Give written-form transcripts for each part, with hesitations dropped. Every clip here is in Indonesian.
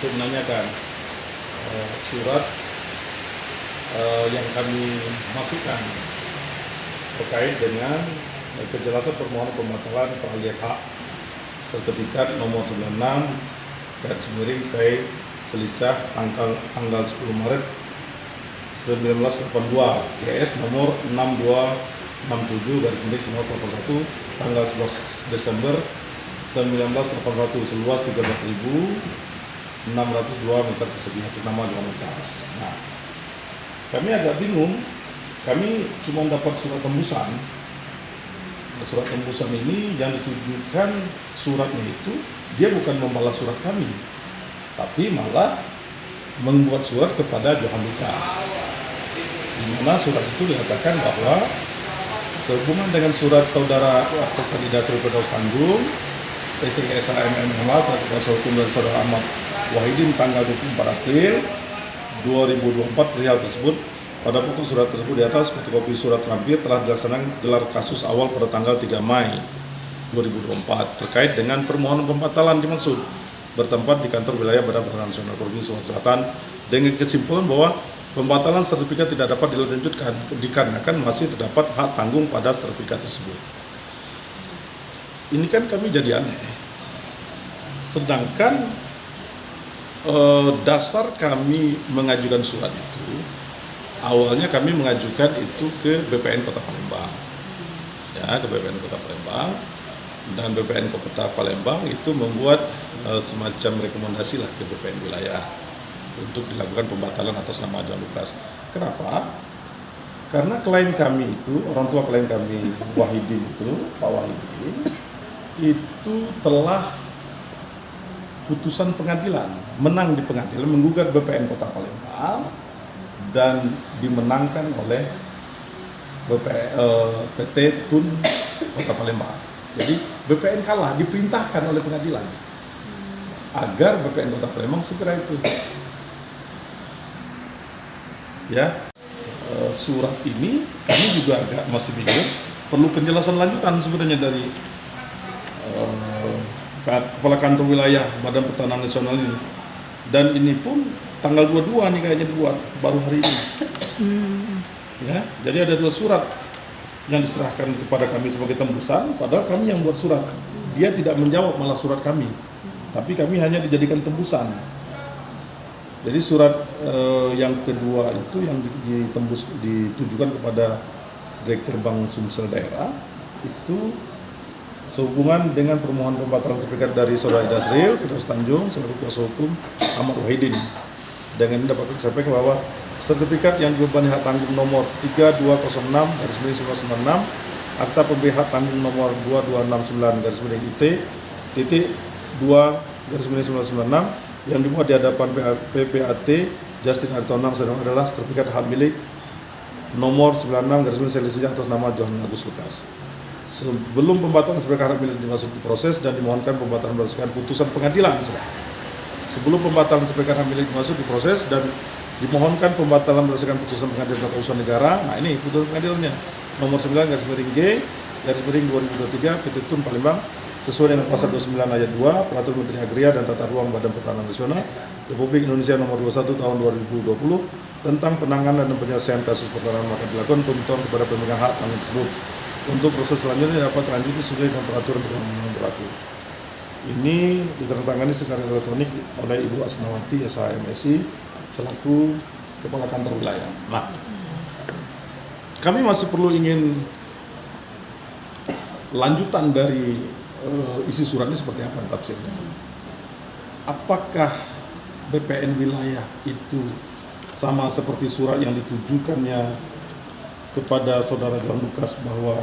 untuk menanyakan surat yang kami masukkan terkait dengan kejelasan permohonan pembatalan peralihan hak sertifikat nomor 96 / selisih tanggal 10 Maret 1982 GS nomor 6267/1981 tanggal 11 Desember 1981 seluas 13.602 meter persegi atas nama Johan Lucas. Nah, kami agak bingung, kami cuma dapat surat tembusan. Surat tembusan ini yang ditujukan suratnya itu, dia bukan membalas surat kami, tapi malah membuat surat kepada Johan Lucas, di mana surat itu dikatakan bahwa sehubungan dengan surat saudara atau kandidat Firdaus Tanjung, istri SHMM selaku kuasa hukum dan saudara Ahmad Wahidin tanggal 24 April 2024 perihal tersebut. Pada pokok surat tersebut di atas, fotokopi surat lampir telah dilaksanakan gelar kasus awal pada tanggal 3 Mei 2024 terkait dengan permohonan pembatalan dimaksud bertempat di kantor wilayah Badan Pertanahan Nasional Provinsi Sumatera Selatan dengan kesimpulan bahwa pembatalan sertifikat tidak dapat dilanjutkan dikarenakan masih terdapat hak tanggung pada sertifikat tersebut. Ini kan kami jadi aneh. Sedangkan dasar kami mengajukan surat itu, awalnya kami mengajukan itu ke BPN Kota Palembang, ya, ke BPN Kota Palembang, dan BPN Kota Palembang itu membuat semacam rekomendasi lah ke BPN wilayah untuk dilakukan pembatalan atas nama Johan Lucas. Kenapa? Karena klien kami itu, orang tua klien kami Wahidin itu, Pak Wahidin, itu telah putusan pengadilan, menang di pengadilan, menggugat BPN Kota Palembang dan dimenangkan oleh PT Tun Kota Palembang. Jadi BPN kalah, diperintahkan oleh pengadilan agar BPN Kota Palembang segera itu. Ya, surat ini kami juga agak masih bingung, perlu penjelasan lanjutan sebenarnya dari Kepala Kantor Wilayah Badan Pertanahan Nasional ini. Dan ini pun tanggal 22 nih kayaknya dibuat, baru hari ini. Ya, jadi ada 2 surat yang diserahkan kepada kami sebagai tembusan, padahal kami yang buat surat. Dia tidak menjawab malah surat kami, tapi kami hanya dijadikan tembusan. Jadi surat yang kedua itu yang ditujukan kepada Direktur Bank Sumsel Daerah itu sehubungan dengan permohonan pembatalan sertifikat dari Saudara Dasril Firdaus Tanjung selaku kuasa hukum Ahmad Wahidin. Dengan ini dapat disampaikan bahwa sertifikat yang dibebani hak tanggung nomor 3206/1996 akta pemberi hak tanggung nomor 2269/IT-2/1996 yang dibuat di hadapan PPAT Justin Aritonang adalah sertifikat hak milik nomor 96/19 atas nama Johan Agus Lucas. Sebelum pembatalan sertifikat hak milik dimasuk diproses dan dimohonkan pembatalan berdasarkan putusan pengadilan. Sebelum pembatalan sertifikat hak milik dimasuk diproses dan dimohonkan pembatalan berdasarkan putusan pengadilan tata usaha negara. Nah, ini putusan pengadilannya nomor 9/G/2023 PT Tun Palembang sesuai dengan pasal 29 ayat 2 Peraturan Menteri Agraria dan Tata Ruang Badan Pertanahan Nasional Republik Indonesia nomor 21 tahun 2020 tentang penanganan dan penyelesaian kasus pertanahan maka dilakukan pemberitahuan kepada pemegang hak tanggung tersebut. Untuk proses selanjutnya dapat lanjuti sesuai dengan peraturan yang berlaku. Ini ditandatangani secara elektronik oleh Ibu Asnawati SHMSI selaku Kepala Kantor Wilayah. Nah, kami masih perlu ingin lanjutan dari isi suratnya seperti apa tafsirnya. Apakah BPN wilayah itu sama seperti surat yang ditujukannya kepada Saudara Johan Lucas bahwa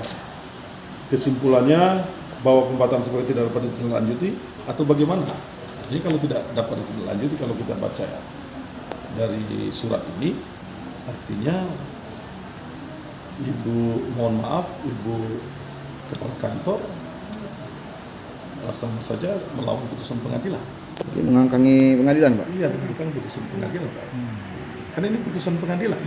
kesimpulannya bahwa pembatalan seperti tidak dapat ditindaklanjuti atau bagaimana? Jadi kalau tidak dapat ditindaklanjuti, kalau kita baca dari surat ini, artinya mohon maaf, Ibu Kepala Kantor sama saja melawan putusan pengadilan. Jadi mengangkangi pengadilan, Pak? Iya, mengangkangi putusan pengadilan, Pak. Karena ini putusan pengadilan.